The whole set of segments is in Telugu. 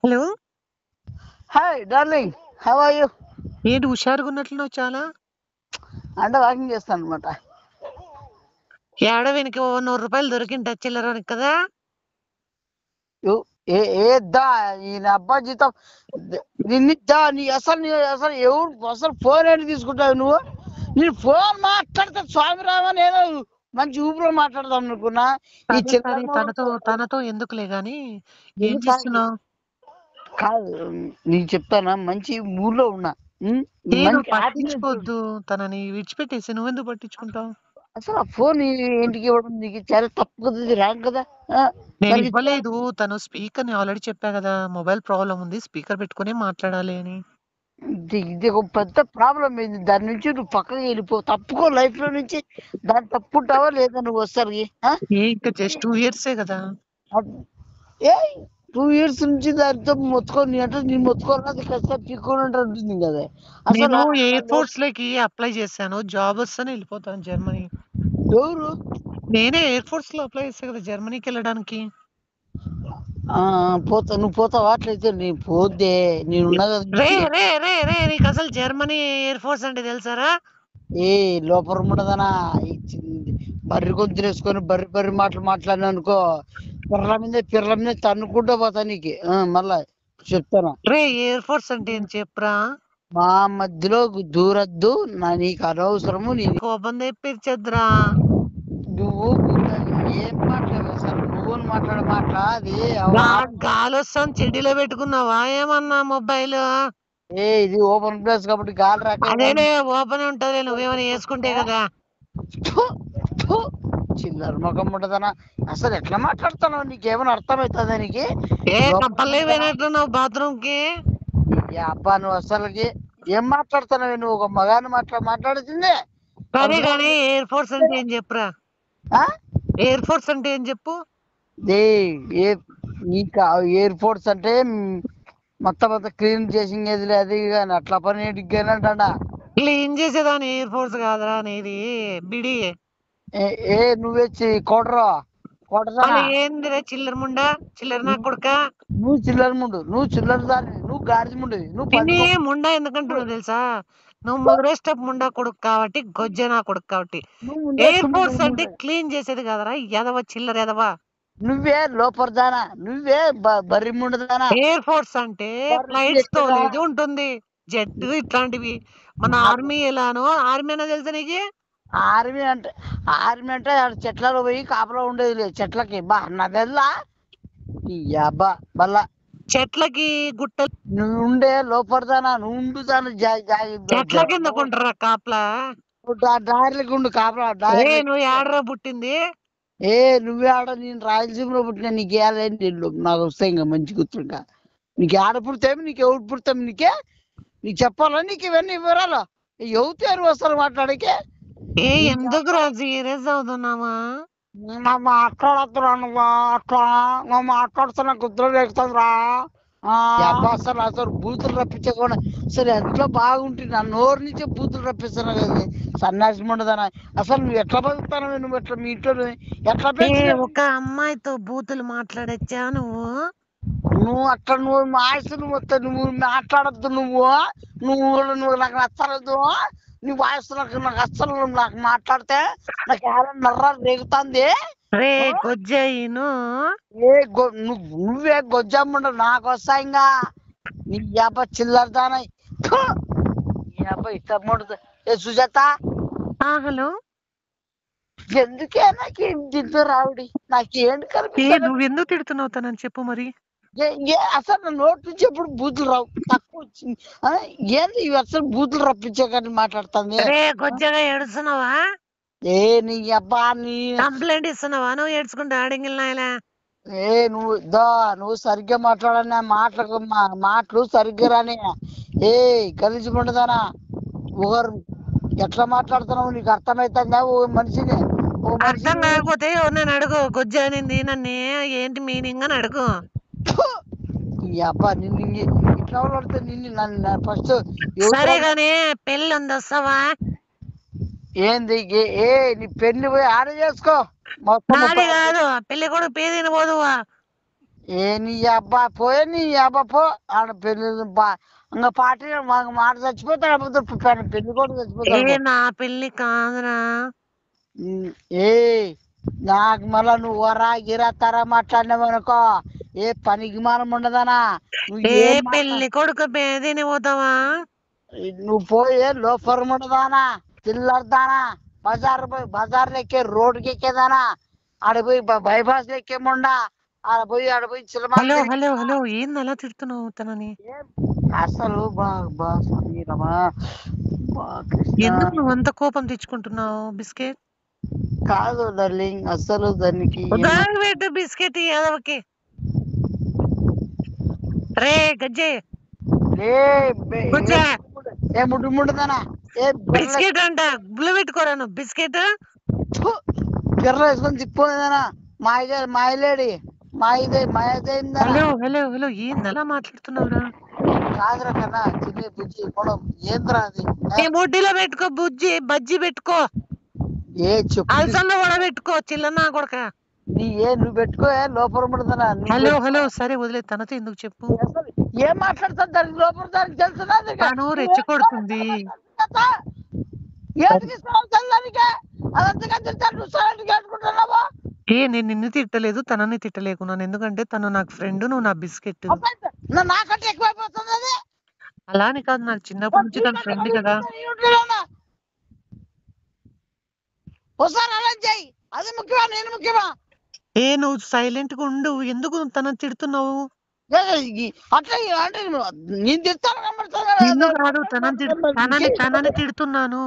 Hello! Hi darling, how are you? ఏంటి హుషారుగున్నట్లున్నావు చాలా? అంటే వాకింగ్ చేస్తానన్నమాట. ఏడో వీనికి ఓ రూ. 100 దొరికింటే చిల్లరోనికి కదా! యు ఏ ఏ దా ఈయన అబ్బా జీతం నిన్ను దా నీ అసలు ఎవరు అసలు ఫోన్ ఏంటి తీసుకుంటావు నువ్వు? నేను ఫోన్ మాట్లాడితే స్వామి రామ నేను మంచి ఊపిరిలో మాట్లాడదాం అనుకున్నా. ఈ సరే, చిల్లర సరే. తనతో మొహంతో తనతో ఎందుకులే గానీ, ఏం ఎందుకు చేస్తున్నావు? కాదు, నీకు చెప్తానా మంచి మూడ్లో ఉన్నా. నువ్వు మంచి హ్యాపీనెస్. పట్టించుకోవద్దు. తనని విడిచిపెట్టేసేయ్. నువ్వెందుకు పట్టించుకుంటావు? అసలు ఆ ఫోన్ ఇంటికి ఇవ్వడం నీకు చాలా తప్పు కదా, ఇది రాంగ్ కదా. మరి నేనివ్వలేదు. తను స్పీకర్‌ని ఆల్రెడీ చెప్పా గదా! మొబైల్ ప్రాబ్లమ్ ఉంది. స్పీకర్ పెట్టుకొనే మాట్లాడాలి అని. ఇది ఒక పెద్ద ప్రాబ్లం అయింది. దాని నుంచి నువ్వు పక్కకి వెళ్ళిపో, తప్పుకో లైఫ్ లో నుంచి. దాన్ని తప్పుకుంటావా లేదా నువ్వు వస్తారు? ఇంకా జస్ట్ 2 ఇయర్సే గదా! ఏ 2 ఇయర్స్ నుంచి దానితో మొత్తుకొని అంటే నేను మొత్తుకోవాలి, అది ఖచ్చితంగా పీక్కొని ఉంటుంది కదా. నేను అసలు ఎయిర్ ఫోర్స్‌లోకి అప్లై చేశాను. జాబ్ వస్తేనే ఎళ్ళిపోతాను జర్మనీ. ఎవరు? నేనే ఎయిర్ ఫోర్స్‌లో అప్లై చేశా కదా! జర్మనీకెళ్ళడానికి. ఆ, నువ్వు పోతావా? అట్లయితే నేను పోద్దే, నేనున్నా కదా రే! ఇంటికి. రే! రే! రే! నీకసలు జర్మనీ ఎయిర్ ఫోర్స్ అంటే తెలుసారా? ఏ లోపల ఉండదనా? బర్రి గొంతులు వేసుకొని బర్రి బర్రి మాటలు మాట్లాడినా అనుకో, పిర్ల మీద తన్నుకుంటూ పోతా నీకు. మళ్ళా చెప్తాను. రే! ఎయిర్ ఫోర్స్ అంటే ఏం చెప్పురా? మా మధ్యలో దూరద్దు, నీకు అనవసరము. కోపం తెప్పించొద్దురా. నువ్వు ఏం మాట్లాడవు అసలు, నువ్వు మాట్లాడే మాట అది. గాలొస్తాంది చెడ్డీలో పెట్టుకున్నావా ఏమన్నా మొబైలు? ఇది ఓపెన్ ప్లేస్ కాబట్టి గాలి రాక అదేలే ఓపెనే ఉంటదిలే నువ్వేమైనా యేసుకుంటే గదా! చిల్లర ముఖం ఉండదనా? అసలు ఎట్లా మాట్లాడుతున్నావు? నీకేమైనా అర్థమవుతుందా నీకు? కంపల్నే పోయినట్టున్నావు బాత్రూమ్‌కి. ఈ అబ్బా నువ్వు అసలుకి ఏం మాట్లాడుతున్నావు? నువ్వు ఒక మగాన్ని మాట్లాడుతుంది. సరే గాని ఎయిర్ ఫోర్స్ అంటే ఏం చెప్పురా? ఆ? ఎయిర్ ఫోర్స్ అంటే ఏం చెప్పు? నీకు ఎయిర్ ఫోర్స్ అంటే మొత్తం అంతా క్లీన్ చేసింది అది కానీ అట్లా పని ఏంటికేనంటా. క్లీన్ చేసేదాన్ని ఎయిర్ ఫోర్స్ కాదురా నీది బిడి. నువ్వే కొడరా కొడదానా? మళ్ళీ ఏందిరా చిల్లర ముండా? చిల్లర నా కొడుకా? నువ్వు చిల్లర ముండు, నువ్వు చిల్లర దాన్ని, నువ్వు గాడిద ముండు, నువ్వు నిన్నే ముండా ఎందుకంటున్నావు తెలుసా? నువ్వు మొదరేస్టప్ ముండా కొడుకు కాబట్టి, గొజ్జె నా కొడుకు కాబట్టి. నువ్వు ముందే ఎయిర్ ఫోర్స్ అంటే ముందు. క్లీన్ చేసేది కాదురా ఎదవ చిల్లర ఎదవ. నువ్వే లోపరదానా, నువ్వే బర్రి ముండదానా. ఎయిర్ ఫోర్స్ అంటే ఫ్లైట్స్ తోలేది ఉంటుంది. జెట్ ఇట్లాంటివి. మన ఆర్మీ ఎలానో ఆర్మీ అన్నా తెలుసా నీకు? ఆర్మీ అంటే ఆడ చెట్లలో పోయి కాపలా ఉండేది లేదు చెట్లకి. నాదెల్లా ఈ అబ్బా మళ్ళా చెట్లకి గుట్టలు నువ్వు ఉండే లోపడదానా, నువ్వు ఉండుదానా చెట్ల కింద కొంటరా కాపలా? దారిలోకి ఉండు కాపలా నువ్వు ఏడరా పుట్టింది? నువ్వే ఆడ, నేను రాయలసీమలో పుట్టినా. నీకు ఏళ్ళని నీళ్ళు నాకు వస్తాయి ఇంకా మంచి గుర్తుంటా. నీకు ఆడ పుడతాము, నీకు ఎవరు పుడతాం నీకే? నీకు చెప్పాలా నీకు ఇవన్నీ వివరాలు? ఎవరు వస్తారు మాట్లాడకే? ఎందుకురా సీరియస్ అవుతున్నావా? మాట్లాడుతున్నాను అట్లా, నువ్వు మాట్లాడుతున్నా కుదురు వేస్తుందిరా. అసలు బూతులు రప్పించకుండా సరే ఎంతో బాగుంటుంది. నా నోరు నుంచే బూతులు రప్పిస్తున్నా కదా, సన్యాసి ఉండదనా? అసలు నువ్వు ఎట్లా బతుకుతావు? నువ్వు ఎట్లా మీ ఇంట్లో ఎట్లా పెంచినావు? ఒక అమ్మాయితో బూతులు మాట్లాడచ్చా నువ్వు? నువ్వు మా ఆయుసులు మొత్తం నువ్వు మాట్లాడద్దు. నువ్వు నాకు నచ్చలేదు. నీ వాయిస్ నాకు అస్సలు, నాకు మాట్లాడితే నాకు ఏమైనా నర్రాలు రేగుతుంది. రే కొజ్జాయిను. నువ్వే గొజ్జమ్ముండ నాకు వస్తా ఇంకా. నీ అబ్బా చిల్లరదాన, నీ అబ్బా ఇష్టం ఉండదు. సుజాత, హలో. ఎందుకే నాకు దీంతో రావుడి? నాకేంటి కనిపిస్తాను? నువ్వెందుకు తిడుతున్నావు తనని చెప్పు మరి? అసలు నా నోటి నుంచి ఎప్పుడు బూతులు రావు, తక్కువ వచ్చింది. ఏంది ఇవి అసలు బూతులు రప్పించే కానీ మాట్లాడుతుంది. రే కొజ్జగా ఏడుస్తున్నావా? నీ అబ్బా నీ కంప్లైంట్ ఇస్తున్నావా నువ్వు ఏడ్చుకుంటా ఆడింగిల్ నాయలా? నువ్వు సరిగ్గా మాట్లాడని మాటలు సరిగ్గా రాని. కలిసి ఉండదానా? ఒకరు ఎట్లా మాట్లాడుతున్నావు నీకు అర్థమవుతుందా? ఓ మనిషిని అర్థం కాకపోతే నేను అడుగు గొజ్జ అనింది నన్ను ఏంటి మీనింగ్ అని అడుగు. ఈ అబ్బా నిన్ను ఇట్లా పడితే నన్ను ఫస్ట్ సరే గానీ పెళ్ళి ఉంది వస్తావా? ఏంది నీ పెళ్లి పోయి ఆడ చేసుకో మొత్తం నాది కాదు పెళ్లి కూడా పేదీని పోదువా? ఏ నీ అబ్బా పోయే నీ అబ్బా పో ఆడ పెళ్లి ఇంకా పార్టీ మాట చచ్చిపోతాడు పెళ్లి కూడా ఏ చచ్చిపోతాడు నా పెళ్లి కాదురా. ఏ నాకు మళ్ళా నువ్వు వరా గిరా తరా మాట్లాడినావు అనుకో ఏ పనికి మానం ఉండదనా నువ్వు ఏ ఏం పెళ్లి కొడుకు బేదిని పోతావా? నువ్వు పోయే లోఫర్ ఉండదానా చిల్లరదానా బజార్ ఎక్కే రోడ్డుకి ఎక్కేదానా ఆడపోయి బైపాస్ ఎక్కేముండా ఆడపోయి హలో చిలమాలు హలో హలో ఏంది అలా తిడుతున్నావు తనని? అసలు సమీరమా కృష్ణ ఎందుకు నువ్వు అంత కోపం తెచ్చుకుంటున్నావు? బిస్కెట్ కాదు డార్లింగ్ అసలు దానికి పెట్టు బిస్కెట్ యాదవకి. రే గజ్జే కూర్చో. ఏ ముడ్డుదానా ఏ బిస్కెట్ అంట గుళ్ళు పెట్టుకోరా నువ్వు బిస్కెట్. బిర్ర వేసుకొని తిప్పుదానా మాయలేడి మాయదేందా హలో హలో హలో ఏంది అలా మాట్లాడుతున్నావురా? కాదురా కన్నా చిన్న బుజ్జి పొలం ఏంద్రా అది నీ బుడ్డిలో పెట్టుకో బజ్జి పెట్టుకో. ఏ చెప్పు అలసంద కూడా పెట్టుకో చిల్లన్నా కొడక. నువ్వు పెట్టుకో లోపల ఉండదనా హలో హలో సరే వదిలే, తనతో ఎందుకు చెప్పు. ఏం మాట్లాడుతుంది దానికి లోపల దానికి తెలుసునా తను రెచ్చగొడుతుంది. నేను నిన్ను తిట్టలేదు, తనని తిట్టలేకున్నాను. ఎందుకంటే తను నాకు ఫ్రెండ్, నువ్వు నా బిస్కెట్. నాకంటే ఎక్కువైపోతుంది అది. అలా అని కాదు, నాకు చిన్నప్పటి నుంచి తన ఫ్రెండ్ కదా. ఒకసారి అలా చెయ్యి, అది ముఖ్యమా నేను ముఖ్యమా? నువ్వు సైలెంట్ గా ఉండు. ఎందుకు తనని తిడుతున్నావు? అట్లా అంటే నేను నిన్ను కాదు, తిడతాను తనని తిడుతున్నాను.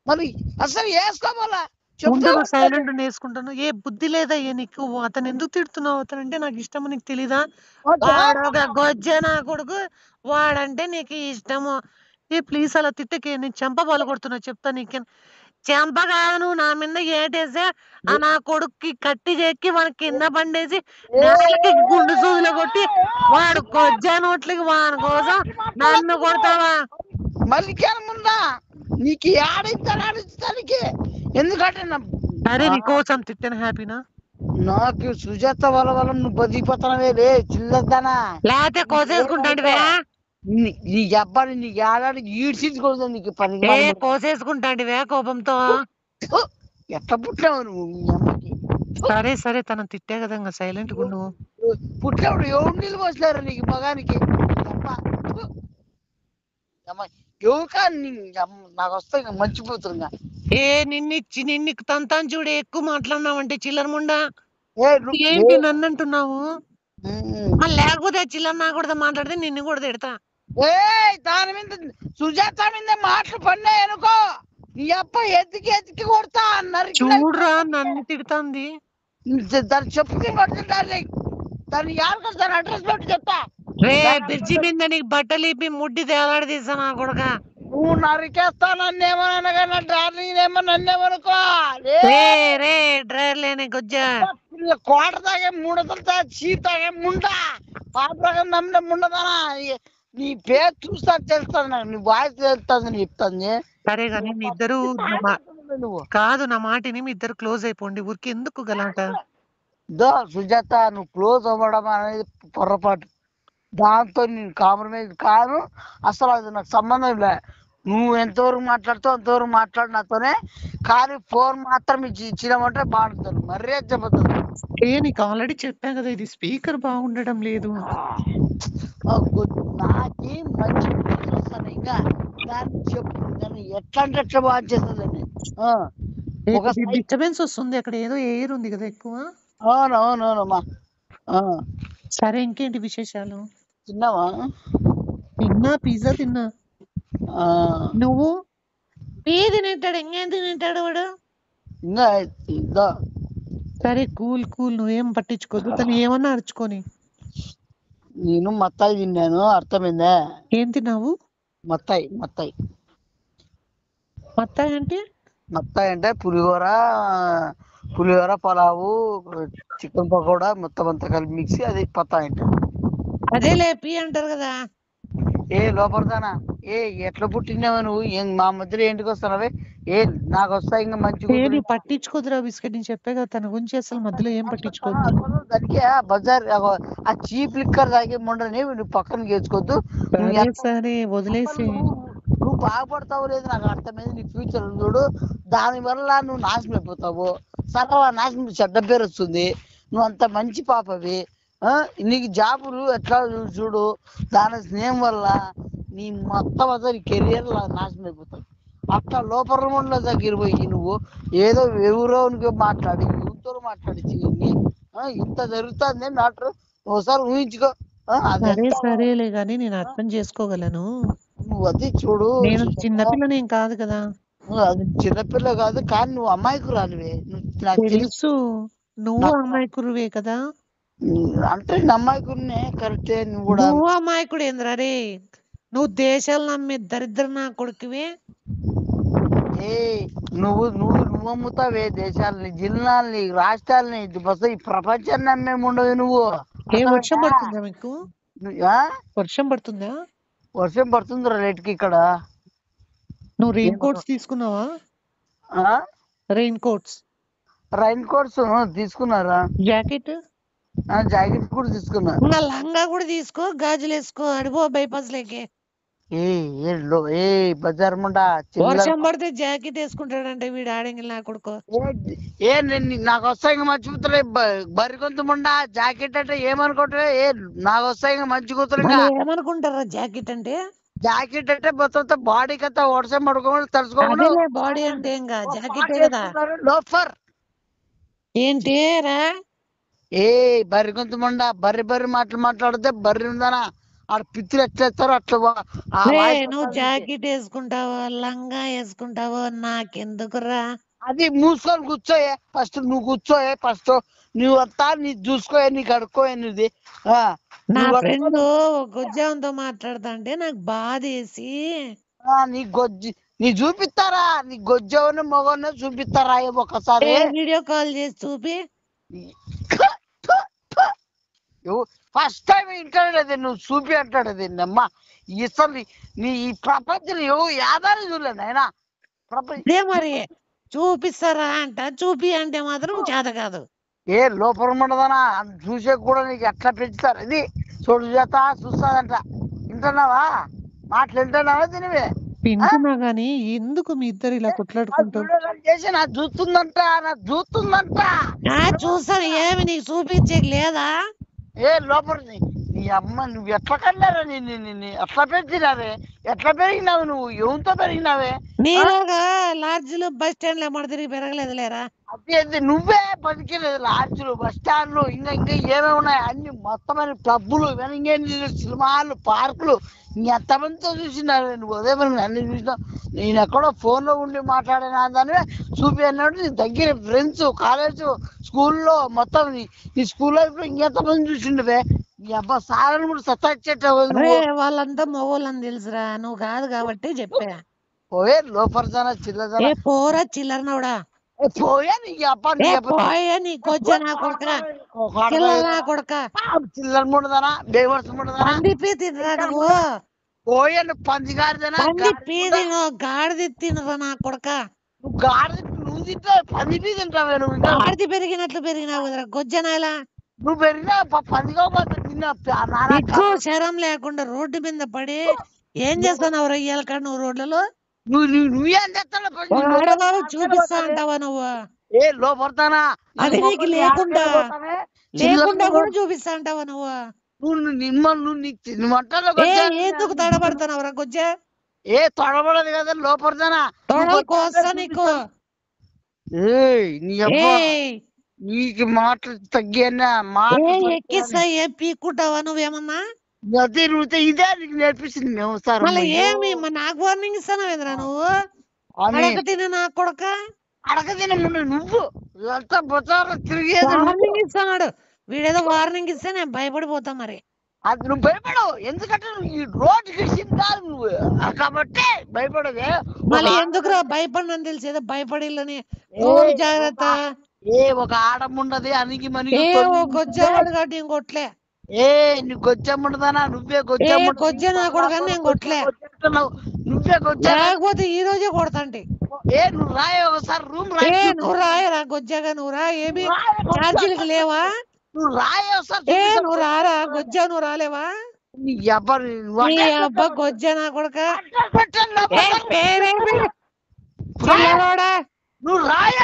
మరి అసలు వేసుకోవాలా ముందుగా సైలెంట్ వేసుకుంటాను. ఏ బుద్ధి లేదా నీకు? అతను ఎందుకు తిడుతున్నావు? అతను అంటే నాకు ఇష్టము, నీకు తెలీదా? వాడొక గొజ్జ నా కొడుకు, వాడంటే నీకు ఇష్టము. ప్లీజ్ అలా తిట్టకే, నేను చెంప పగలగొడుతున్నా చెప్తా. నీకే చెంప కాదు, నువ్వు నా మీద ఏటేసే ఆ నా కొడుక్కి కట్టి చెక్కి వాడి కింద పండేసి నేలకి గుండు సూదులు కొట్టి వాడు గొజ్జ నోట్లకి వాని కోసం నన్ను కొడతావా? మళ్ళీ ముందా నీకు ఆడించానికి ఎందుకంటే సరే నీ కోసం తిట్టాను, హ్యాపీనా? నాకు సుజాత వల్ల నువ్వు బతికిపోతానవే లే చిల్లద్దానా, లేకపోతే కోసేసుకుంటాడువే. నీ అబ్బాయి నీకు ఏడాడికి ఈడ్చించుకోదు నీకు పని కోసేసుకుంటాడువే కోపంతో. ఎట్లా పుట్టావు నువ్వు మీ అమ్మకి? సరే సరే తను తిట్టే కదా, ఇంకా సైలెంట్ గా నువ్వు. పుట్టినప్పుడు ఎవరు నీళ్ళు పోసలేరు నీకు మగానికి? ఎవరికా నాకు వస్తే ఇంకా మంచిపోతుందా? నిన్ను తంతాను చూడు, ఎక్కువ మాట్లాడినావంటే చిల్లర ముండా. ఏంటి నన్ను అంటున్నావు? లేకపోతే చిల్లర నా కూడా మాట్లాడితే నిన్ను కూడా తిడతా. దాని మీద సుజాత మీద మాటలు పడినాయి అనుకో, నీ అప్ప ఎత్తికి కొడతా అన్నారు. చూడరా నన్ను తిడుతుంది. దాన్ని చెప్పుకి కొడుతుంటారు, దాన్ని యారు దాని అడ్రస్ పెట్టి చెప్తా. రే బ్రిడ్జి మీద నీకు బట్టలు ఇప్పి ముడ్డి తేలాడి తీసా నా కొడుక. నువ్వు నరికేస్తా నన్నేమన్నా కానీ డార్లింగ్ ఏమో నన్నేమనుకో. రే డ్రైవర్ లేని గొజ్జా కోట తాగే ముండతా చీప్ తాగే ముండా పాపం నమ్మిన ముండదానా. నీ పేరు చూస్తా తెలుస్తాను, నాకు నీ వాయిస్ తెలుస్తుంది చెప్తాను. సరే కానీ మీ ఇద్దరు కాదు, నా మాటని మీ ఇద్దరు క్లోజ్ అయిపోండి. ఊరికి ఎందుకు గలాట? సుజాత నువ్వు క్లోజ్ అవ్వడం అనేది పొరపాటు, దాంతో నేను కాంప్రమైజ్ కాను. అసలు అది నాకు సంబంధం లే. నువ్వు ఎంతవరకు మాట్లాడుతావు అంతవరకు మాట్లాడు నాతోనే, కానీ ఫోన్ మాత్రం ఇచ్చినామంటే బాగుంటుంది, మర్యాద చెబుతుంది. నీకు ఆల్రెడీ చెప్పా కదా, ఇది స్పీకర్ బాగుండడం లేదు. నాకేం మంచి వస్తాను ఇంకా దాన్ని చెప్పు, దాన్ని ఎట్లా అంటే ఎట్లా బాగా చేస్తుందండి. డిస్టర్బెన్స్ వస్తుంది అక్కడ, ఏదో ఎయిర్ ఉంది కదా ఎక్కువ. అవునవునవునమ్మా. సరే ఇంకేంటి విశేషాలు? తిన్నావా? తిన్నా, పిజ్జా తిన్నా. నువ్వు తింటాడు, ఇంకేం తింటాడు వాడు. సరే కూల్ కూల్, నువ్వేం పట్టించుకోదు. తను ఏమన్నా అరుచుకొని. నేను మత్తాయి తిన్నాను, అర్థమైందా? ఏం తిన్నావు? మత్తాయి అంటే పులిహోర పలావు చికెన్ పకోడా మొత్తం అంతా కలిపి మిక్సీ, అది పత్తాయి అంటే. అదే లేపి అంటారు కదా. లోపలదానా ఏ ఎట్లా పుట్టినావా నువ్వు మా మధ్యలో ఏంటికి వస్తున్నావే? ఏ నాకు వస్తాయి ఇంకా మంచి ఏ కూతురు నీ పట్టించుకోదురా బిస్కెట్, నేను చెప్పే కదా తన గురించి అసలు మధ్యలో ఏం పట్టించుకోవద్దు. దానికి బజార్ ఆ చీప్ లిక్కర్ తాగి ముండని నువ్వు పక్కన గేర్చుకోవద్దు. నువ్వు సరే ఎంత సరే వదిలేసి. నువ్వు బాగుపడతావు లేదు నాకు అర్థమైంది. నీ ఫ్యూచర్ చూడు, దాని వల్ల నువ్వు నాశనం అయిపోతావు. సర్వ నాశనం, చెడ్డ పేరు వస్తుంది. నువ్వు అంత మంచి పాపవి. నీకు జాబులు ఎట్లా చూడు, దాని స్నేహం వల్ల నీ మొత్తం అసలు నీ కెరియర్ నాశనం అయిపోతావు. అట్లా లోపల దగ్గర పోయి నువ్వు ఏదో ఎవరోనికి మాట్లాడి ఎవరితో మాట్లాడించి ఇంత జరుగుతుంది మ్యాటర్. ఒకసారి ఊహించుకో. అది సరే ఎంత సరేలే గాని నేను అర్థం చేసుకోగలను. నువ్వు అది చూడు. నేను చిన్నపిల్లనేం కాదు కదా. అది చిన్నపిల్ల కాదు, కానీ నువ్వు అమ్మాయికురాలివే. నాకు తెలుసు. తెలుసు, నువ్వు అమాయకురువే కదా. అంటే అమ్మాయికునే కరెక్టే. నువ్వు కూడా నువ్వు అమాయకుడు ఏంద్రా రే, నువ్వు దేశాలు నమ్మే దరిద్ర నా కొడుకువే. ఏ నువ్వు నువ్వు నువ్వు అమ్ముతావే దేశాలని, జిల్లాల్ని, రాష్ట్రాలని, ఈ ప్రపంచాన్ని నమ్మేమి ఉండవు నువ్వు. ఏ వర్షం పడుతుందా మీకు? వర్షం పడుతుందా? వర్షం పడుతుందిరా రేటుకి ఇక్కడ. నువ్వు రెయిన్ కోట్స్ తీసుకున్నావా? రెయిన్ కోట్స్ తీసుకున్నారా? జాకెట్ జాకెట్ కూడా తీసుకున్నా. లంగా కూడా తీసుకో, గాజులు వేసుకో, అడిపో బైపాస్ లేకే. ఏ బజార్ ముండా వర్షం పడితే జాకెట్ వేసుకుంటాడంటే వీడు ఆడంగిల్ నా కొడుకో. నాకు వస్తాయి ఇంకా మంచి కూతురు బరి గొంతు ముండా. జాకెట్ అంటే ఏమనుకుంటా? నాకు వస్తాయి ఇంకా మంచి కూతురు. ఏమనుకుంటారా జాకెట్ అంటే? జాకెట్ అంటే మొత్తం బాడీకి అంతా వర్షం పడుకోమని తెలుసుకోమని. బాడీ అంటే ఇంకా జాకెట్ కదా. లోఫర్ ఏంటి రా? బర్రి గొంతు మండ, బర్రి మాటలు మాట్లాడితే బర్రి ఉందనా ఆడ పిత్తులు ఎట్లేస్తారో అట్లా నువ్వు జాకెట్ వేసుకుంటావో లంగా వేసుకుంటావో నాకెందుకురా? అది మూసుకొని కూర్చోయే ఫస్ట్. నువ్వు కూర్చోయే ఫస్ట్. నువ్వు అంతా నీ చూసుకోయే, నీకు అడుక్కోయే నీది. నా ఫ్రెండ్ గొజ్జంతో మాట్లాడతా అంటే నాకు బాధ వేసి నీ గొజ్జి నీ చూపిస్తారా? నీ గొజ్జవని మొగన్న చూపిస్తారా ఒకసారి? వీడియో కాల్ చేసి చూపి. ఫస్ట్ టైం ఇంటాడు నువ్వు చూపి అంటాడు అది. అమ్మా అసలు నీ ఈ ప్రపంచం యాదాన్ని చూడలేదు ఆయన. మరి చూపిస్తారా అంట, చూపి అంటే మాత్రం చేత కాదు. లోపల ఉండదనా చూసే కూడా నీకు ఎట్లా పెంచుతారు? ఇది చూడు చేత చూస్తాదంట. వింటున్నావా? మాటలు వింటున్నావా? తినివే వింటున్నా గానీ ఎందుకు మీ ఇద్దరు ఇలా కొట్లాడుకుంటారు? చేసి నాకు చూస్తుందంట, నాకు చూస్తుందంట. చూస్తాను, ఏమి నీకు చూపించే లేదా? లోపల నీ అమ్మ నువ్వు ఎట్లా కన్నారా? ఎట్లా పెంచినావే? ఎట్లా పెరిగినావు నువ్వు? ఎవరితో పెరిగినావే? నీలాగా లాడ్జ్లు బస్ స్టాండ్ లో మన తిరిగి పెరగలేదు లేరా? అదే నువ్వే బతికేలేదు. లాడ్జ్లు, బస్ స్టాండ్లు, ఇంకా ఏమేమి ఉన్నాయి అన్ని మొత్తం క్లబ్బులు, ఇంకేం సినిమాలు, పార్కులు ఎంతమందితో చూసినావే నువ్వు? అదే మరి అన్ని చూసినావు. నేను ఎక్కడో ఫోన్ లో ఉండి మాట్లాడినా దాన్ని చూపి అన్నాడు. నీ దగ్గర ఫ్రెండ్స్, కాలేజ్, స్కూల్లో మొత్తం నీ స్కూల్ లైఫ్ లో ఇంకెంతమంది చూసిండవే? నీ అబ్బా సారని కూడా సత్తాచ్చేటావు. వాళ్ళంతా మొగోళ్ళని తెలుసురా, నువ్వు కాదు కాబట్టి చెప్పా. పోయే లోపర్ జన చిల్లర పోరా చిల్లరనోడా. పోయా నీ అబ్బా నీ కొజ్జ నా కొడుక, చిల్లర కొడుక, చిల్లర ముడదనా బేవర్స్ ముడదనా పందిపి తినరా నువ్వు. పోయా నువ్వు పందిగాడిదనా గాడిది తినరా నా కొడుక. నువ్వు గాడిద నువ్వు తింటావు, పందిపి తింటావే నువ్వు. గాడిది పెరిగినట్లు పెరిగినావు కదరా గొజ్జనాయలా. నువ్వు పెరిగినా పందిగా ఎక్కువ శరం లేకుండా రోడ్డు మీద పడి ఏం చేస్తున్నావు రొయ్యాల కాడ నువ్వు రోడ్లలో? నువ్వేం చేస్తావు? చూపిస్తా అంటావా నువ్వు? లోపడతానా? అది నీకు లేకుండా కూడా చూపిస్తా అంటావా నువ్వు? ఎందుకు తడబడతావు గొజ్జ? తొడబడదు కదా లోపడతానా? నీకు నీకు మాటలు తగ్గినా ఎక్కిస్తా ఏం పీక్కుంటావా నువ్వేమన్నా? అదే నువ్వు ఇదే నీకు నేర్పిస్తుంది మేము సార్. ఏమి నాకు వార్నింగ్ ఇస్తాను ఎదురా నువ్వు? అడగ తిన నా కొడక, అడగ తిన నువ్వు తిరిగేది వార్నింగ్ ఇస్తున్నాడు. వీడేదో వార్నింగ్ ఇస్తే నేను భయపడిపోతా. మరి అది నువ్వు భయపడవు, ఎందుకంటే నువ్వు ఈ రోడ్డుకి కాదు నువ్వు కాబట్టి భయపడదే. మళ్ళీ ఎందుకురా భయపడినని తెలిసి ఏదో భయపడిల్లని జాగ్రత్త. ఒక ఆడముండది అనికి మనకి గొజ్జాడు కాబట్టి ఇంకొట్లే ఏ నీకు గొజ్జమ్ముండదానా నువ్వే గొజ్జ నా కొడుకు నేను కొట్టలే, నువ్వే గొజ్జా లేకపోతే ఈ రోజే కొడతాంటి. ఏ నువ్వు రాయ ఒకసారి రూమ్ ఏ రాయి నువ్వు రాయరా గొజ్జగా, నువ్వు రా. ఏమి ఛార్జీలకు లేవా? నువ్వు రాయ ఒకసారి ఏ నువ్వు రారా గొజ్జ, నువ్వు రాలేవా? నీ ఎవరు నీ అబ్బా గొజ్జ నా కొడుక. చిల్లరోడా, నువ్వు రాయ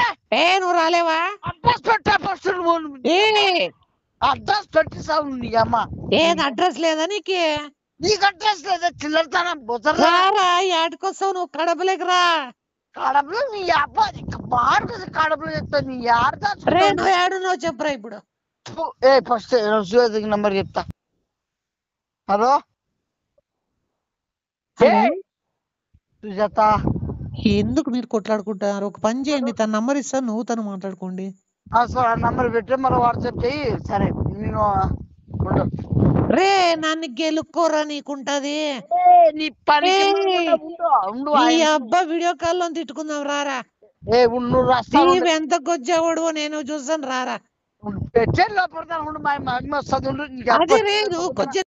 నువ్వు రాలేవా? అడ్రస్ పెట్టా ఫస్ట్ ఏ అడ్రస్ పెట్టిస్తావు నీ అమ్మ. ఏది అడ్రస్ లేదా నీకు? నీకు అడ్రస్ లేదా చిల్లరతనం రారా, ఏటకొస్తావు నువ్వు? కడపలేకి రా. కడపలో నీ అబ్బ బాగా కడపలో చెప్తా నీ ఆడదా రే నువ్వు ఏడున్నావు చెప్పురా ఇప్పుడు. ఏ ఫస్ట్ సుజాతకి నంబర్ చెప్తా. హలో సుజాత, ఎందుకు మీరు కొట్లాడుకుంటారు? ఒక పని చేయండి, తన నంబర్ ఇస్తాను, నువ్వు తను మాట్లాడుకోండి. సార్ ఆ నంబర్ పెట్టి మరి వాట్సాప్ చెయ్యి. సరే నేను ఉండు. రే నన్ను గెలుక్కోరా నీకుంటది. నీ పని ఉండు. ఈ అబ్బా వీడియో కాల్ లో తిట్టుకుందాం రారా. ఉండు రాస్తా. నీవు ఎంత గొజ్జావాడు నేను చూసాను రారా. పెట్టే లోపడతాను ఉండు. మా మమ్మీ వస్తుంది ఉండు. అది లేదు గొజ్జ